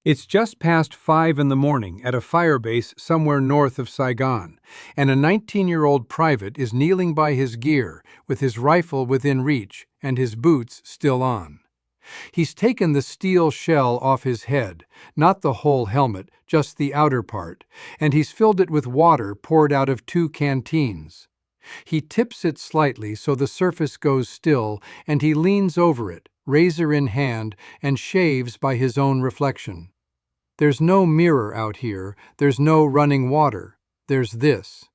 It's just past 5 in the morning at a firebase somewhere north of Saigon, and a 19-year-old private is kneeling by his gear with his rifle within reach and his boots still on. He's taken the steel shell off his head, not the whole helmet, just the outer part, and he's filled it with water poured out of 2 canteens. He tips it slightly so the surface goes still, and he leans over it, razor in hand, and shaves by his own reflection. There's no mirror out here, there's no running water, there's this.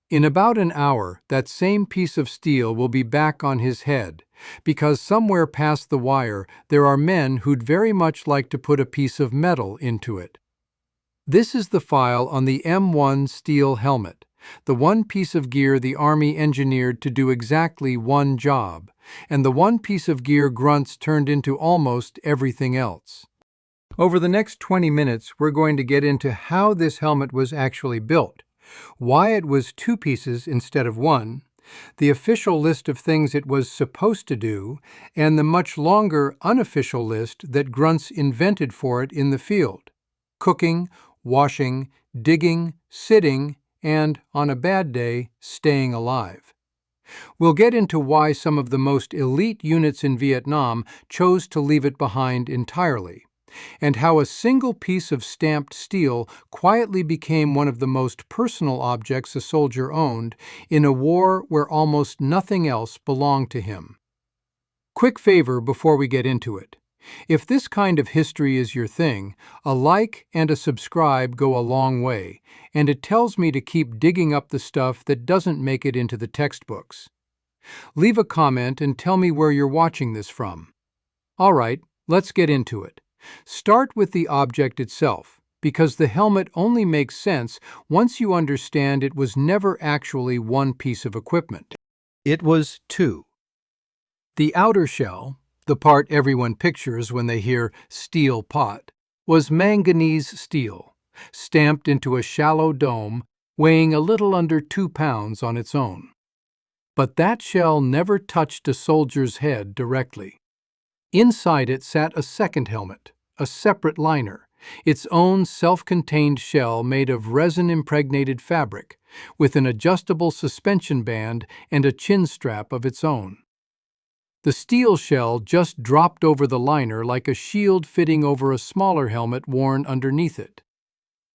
In about an hour, that same piece of steel will be back on his head, because somewhere past the wire there are men who'd very much like to put a piece of metal into it. This is the file on the M1 steel helmet, the one piece of gear the Army engineered to do exactly one job, and the one piece of gear Grunts turned into almost everything else. Over the next 20 minutes, we're going to get into how this helmet was actually built, why it was 2 pieces instead of 1, the official list of things it was supposed to do, and the much longer unofficial list that Grunts invented for it in the field: cooking, washing, digging, sitting, and, on a bad day, staying alive. We'll get into why some of the most elite units in Vietnam chose to leave it behind entirely, and how a single piece of stamped steel quietly became one of the most personal objects a soldier owned in a war where almost nothing else belonged to him. Quick favor before we get into it. If this kind of history is your thing, a like and a subscribe go a long way, and it tells me to keep digging up the stuff that doesn't make it into the textbooks. Leave a comment and tell me where you're watching this from. All right, let's get into it. Start with the object itself, because the helmet only makes sense once you understand it was never actually one piece of equipment. It was 2. The outer shell, the part everyone pictures when they hear steel pot, was manganese steel, stamped into a shallow dome, weighing a little under 2 pounds on its own. But that shell never touched a soldier's head directly. Inside it sat a second helmet, a separate liner, its own self-contained shell made of resin-impregnated fabric, with an adjustable suspension band and a chin strap of its own. The steel shell just dropped over the liner like a shield fitting over a smaller helmet worn underneath it.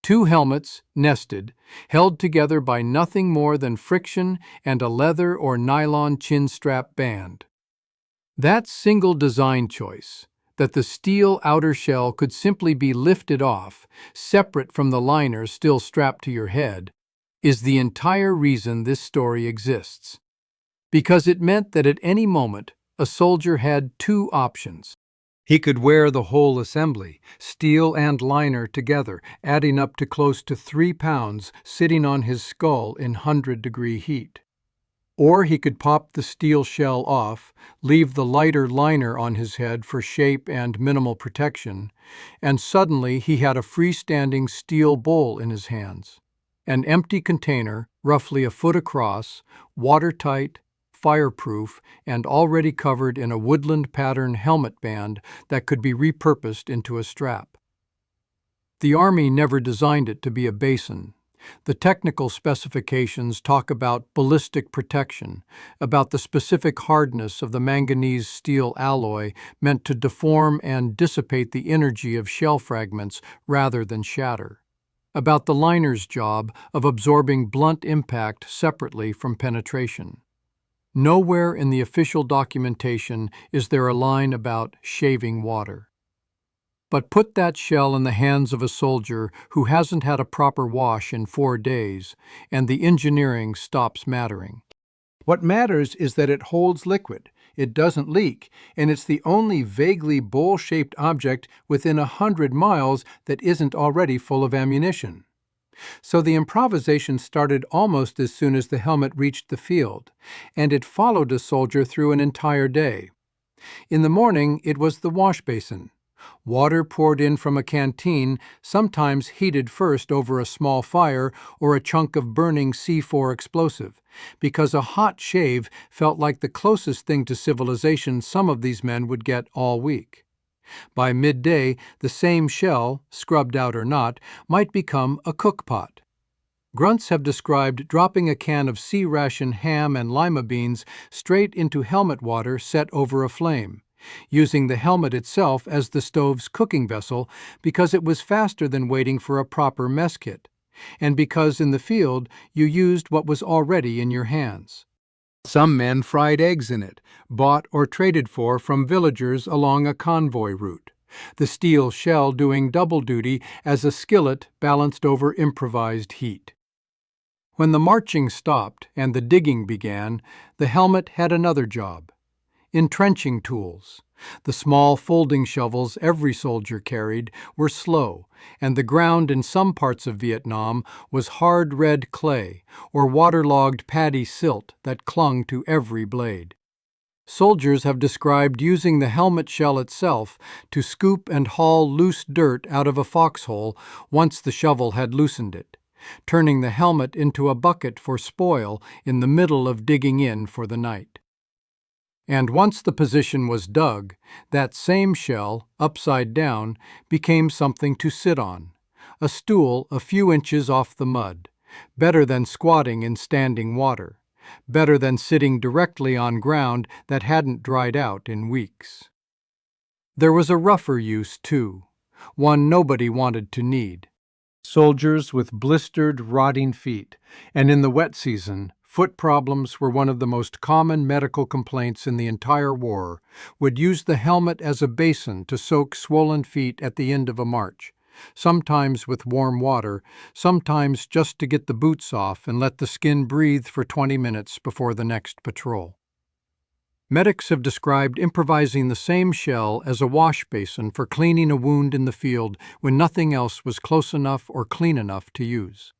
2 helmets, nested, held together by nothing more than friction and a leather or nylon chin strap band. That single design choice, that the steel outer shell could simply be lifted off, separate from the liner still strapped to your head, is the entire reason this story exists. Because it meant that at any moment, a soldier had 2 options. He could wear the whole assembly, steel and liner together, adding up to close to 3 pounds, sitting on his skull in 100-degree heat. Or he could pop the steel shell off, leave the lighter liner on his head for shape and minimal protection, and suddenly he had a freestanding steel bowl in his hands. An empty container, roughly a foot across, watertight, fireproof, and already covered in a woodland pattern helmet band that could be repurposed into a strap. The Army never designed it to be a basin. The technical specifications talk about ballistic protection, about the specific hardness of the manganese steel alloy meant to deform and dissipate the energy of shell fragments rather than shatter, about the liner's job of absorbing blunt impact separately from penetration. Nowhere in the official documentation is there a line about shaving water. But put that shell in the hands of a soldier who hasn't had a proper wash in 4 days, and the engineering stops mattering. What matters is that it holds liquid, it doesn't leak, and it's the only vaguely bowl-shaped object within 100 miles that isn't already full of ammunition. So the improvisation started almost as soon as the helmet reached the field, and it followed a soldier through an entire day. In the morning, it was the wash basin. Water poured in from a canteen, sometimes heated first over a small fire or a chunk of burning C4 explosive, because a hot shave felt like the closest thing to civilization some of these men would get all week. By midday, the same shell, scrubbed out or not, might become a cookpot. Grunts have described dropping a can of sea-ration ham and lima beans straight into helmet water set over a flame, using the helmet itself as the stove's cooking vessel because it was faster than waiting for a proper mess kit, and because in the field you used what was already in your hands. Some men fried eggs in it, bought or traded for from villagers along a convoy route, the steel shell doing double duty as a skillet balanced over improvised heat. When the marching stopped and the digging began, the helmet had another job: entrenching tools. The small folding shovels every soldier carried were slow, and the ground in some parts of Vietnam was hard red clay or waterlogged paddy silt that clung to every blade. Soldiers have described using the helmet shell itself to scoop and haul loose dirt out of a foxhole once the shovel had loosened it, turning the helmet into a bucket for spoil in the middle of digging in for the night. And once the position was dug, that same shell, upside down, became something to sit on, a stool a few inches off the mud, better than squatting in standing water, better than sitting directly on ground that hadn't dried out in weeks. There was a rougher use, too, one nobody wanted to need. Soldiers with blistered, rotting feet, and in the wet season, foot problems were one of the most common medical complaints in the entire war, would use the helmet as a basin to soak swollen feet at the end of a march, sometimes with warm water, sometimes just to get the boots off and let the skin breathe for 20 minutes before the next patrol. Medics have described improvising the same shell as a wash basin for cleaning a wound in the field when nothing else was close enough or clean enough to use.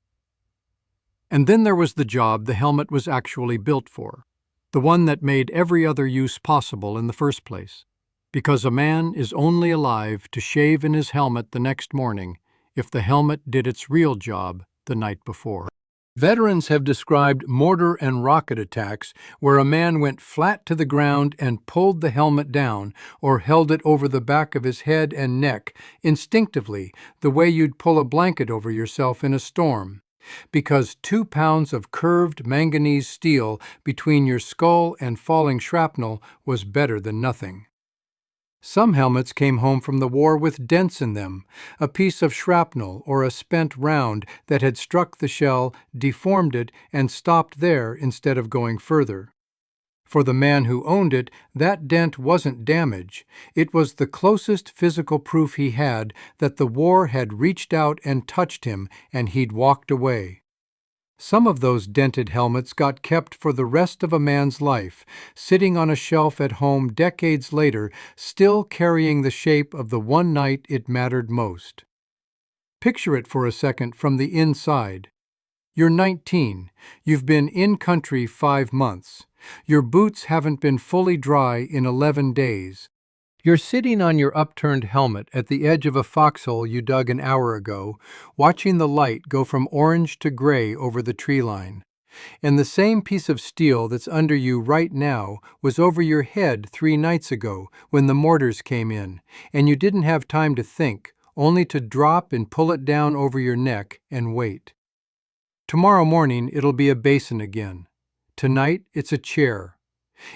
And then there was the job the helmet was actually built for, the one that made every other use possible in the first place, because a man is only alive to shave in his helmet the next morning if the helmet did its real job the night before. Veterans have described mortar and rocket attacks where a man went flat to the ground and pulled the helmet down or held it over the back of his head and neck instinctively, the way you'd pull a blanket over yourself in a storm, because 2 pounds of curved manganese steel between your skull and falling shrapnel was better than nothing. Some helmets came home from the war with dents in them, a piece of shrapnel or a spent round that had struck the shell, deformed it, and stopped there instead of going further. For the man who owned it, that dent wasn't damage. It was the closest physical proof he had that the war had reached out and touched him, and he'd walked away. Some of those dented helmets got kept for the rest of a man's life, sitting on a shelf at home decades later, still carrying the shape of the one night it mattered most. Picture it for a second from the inside. You're 19. You've been in country 5 months. Your boots haven't been fully dry in 11 days. You're sitting on your upturned helmet at the edge of a foxhole you dug an hour ago, watching the light go from orange to gray over the tree line. And the same piece of steel that's under you right now was over your head 3 nights ago when the mortars came in, and you didn't have time to think, only to drop and pull it down over your neck and wait. Tomorrow morning it'll be a basin again. Tonight it's a chair.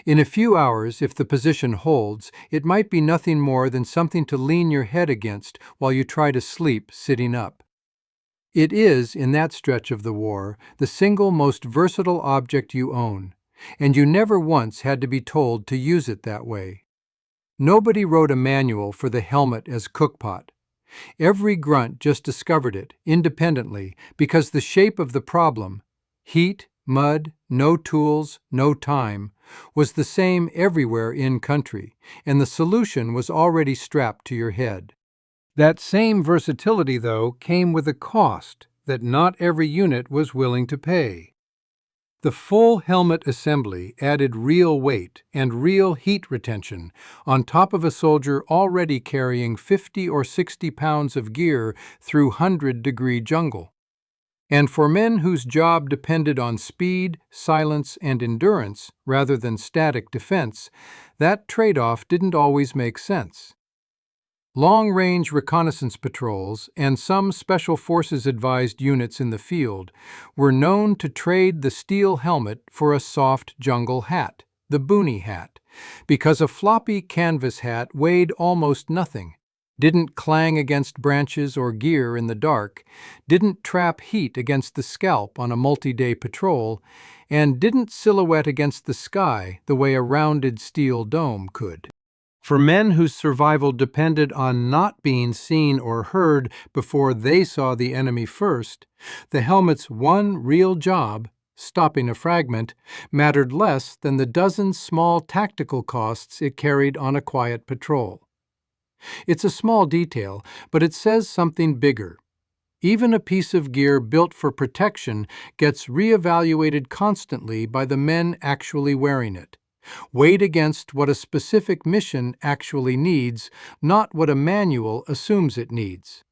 In a few hours, if the position holds, it might be nothing more than something to lean your head against while you try to sleep sitting up. It is, in that stretch of the war, the single most versatile object you own, and you never once had to be told to use it that way. Nobody wrote a manual for the helmet as cookpot. Every grunt just discovered it, independently, because the shape of the problem, heat, mud, no tools, no time, was the same everywhere in country, and the solution was already strapped to your head. That same versatility, though, came with a cost that not every unit was willing to pay. The full helmet assembly added real weight and real heat retention on top of a soldier already carrying 50 or 60 pounds of gear through 100-degree jungle. And for men whose job depended on speed, silence, and endurance rather than static defense, that trade-off didn't always make sense. Long-range reconnaissance patrols and some Special Forces-advised units in the field were known to trade the steel helmet for a soft jungle hat, the boonie hat, because a floppy canvas hat weighed almost nothing, didn't clang against branches or gear in the dark, didn't trap heat against the scalp on a multi-day patrol, and didn't silhouette against the sky the way a rounded steel dome could. For men whose survival depended on not being seen or heard before they saw the enemy first, the helmet's one real job, stopping a fragment, mattered less than the dozen small tactical costs it carried on a quiet patrol. It's a small detail, but it says something bigger. Even a piece of gear built for protection gets reevaluated constantly by the men actually wearing it, weighed against what a specific mission actually needs, not what a manual assumes it needs.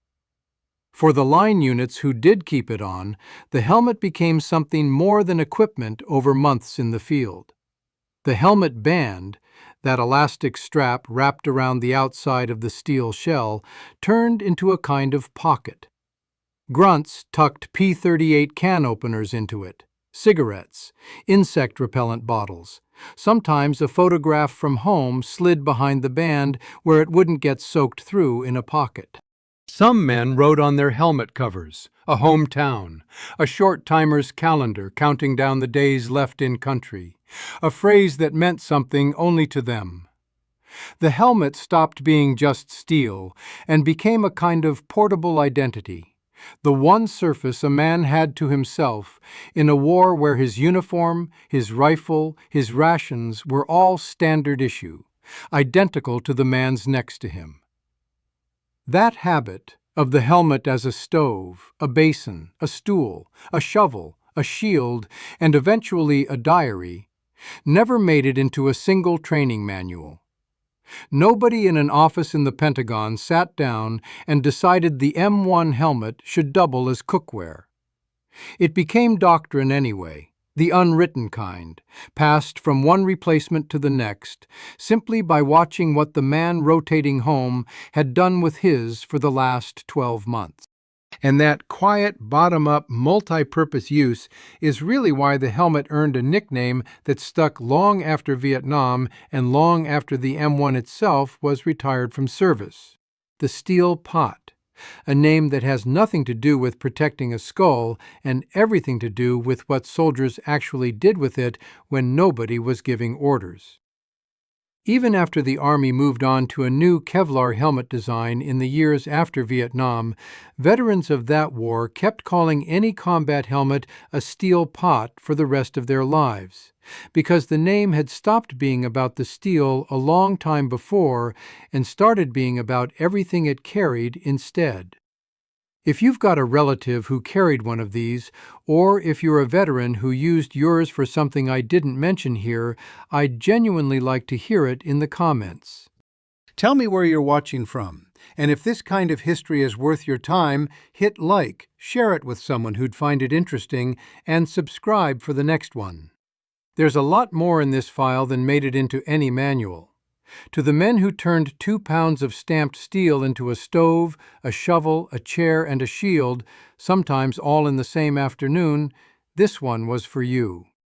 For the line units who did keep it on, the helmet became something more than equipment over months in the field. The helmet band, that elastic strap wrapped around the outside of the steel shell, turned into a kind of pocket. Grunts tucked P-38 can openers into it, cigarettes, insect repellent bottles. Sometimes a photograph from home slid behind the band where it wouldn't get soaked through in a pocket. Some men wrote on their helmet covers, a hometown, a short timer's calendar counting down the days left in country, a phrase that meant something only to them. The helmet stopped being just steel and became a kind of portable identity, the one surface a man had to himself in a war where his uniform, his rifle, his rations were all standard issue, identical to the man's next to him. That habit of the helmet as a stove, a basin, a stool, a shovel, a shield, and eventually a diary, never made it into a single training manual. Nobody in an office in the Pentagon sat down and decided the M1 helmet should double as cookware. It became doctrine anyway, the unwritten kind, passed from one replacement to the next, simply by watching what the man rotating home had done with his for the last 12 months. And that quiet, bottom-up, multi-purpose use is really why the helmet earned a nickname that stuck long after Vietnam and long after the M1 itself was retired from service. The steel pot, a name that has nothing to do with protecting a skull and everything to do with what soldiers actually did with it when nobody was giving orders. Even after the Army moved on to a new Kevlar helmet design in the years after Vietnam, veterans of that war kept calling any combat helmet a steel pot for the rest of their lives, because the name had stopped being about the steel a long time before and started being about everything it carried instead. If you've got a relative who carried one of these, or if you're a veteran who used yours for something I didn't mention here, I'd genuinely like to hear it in the comments. Tell me where you're watching from, and if this kind of history is worth your time, hit like, share it with someone who'd find it interesting, and subscribe for the next one. There's a lot more in this file than made it into any manual. To the men who turned 2 pounds of stamped steel into a stove, a shovel, a chair, and a shield, sometimes all in the same afternoon, this one was for you.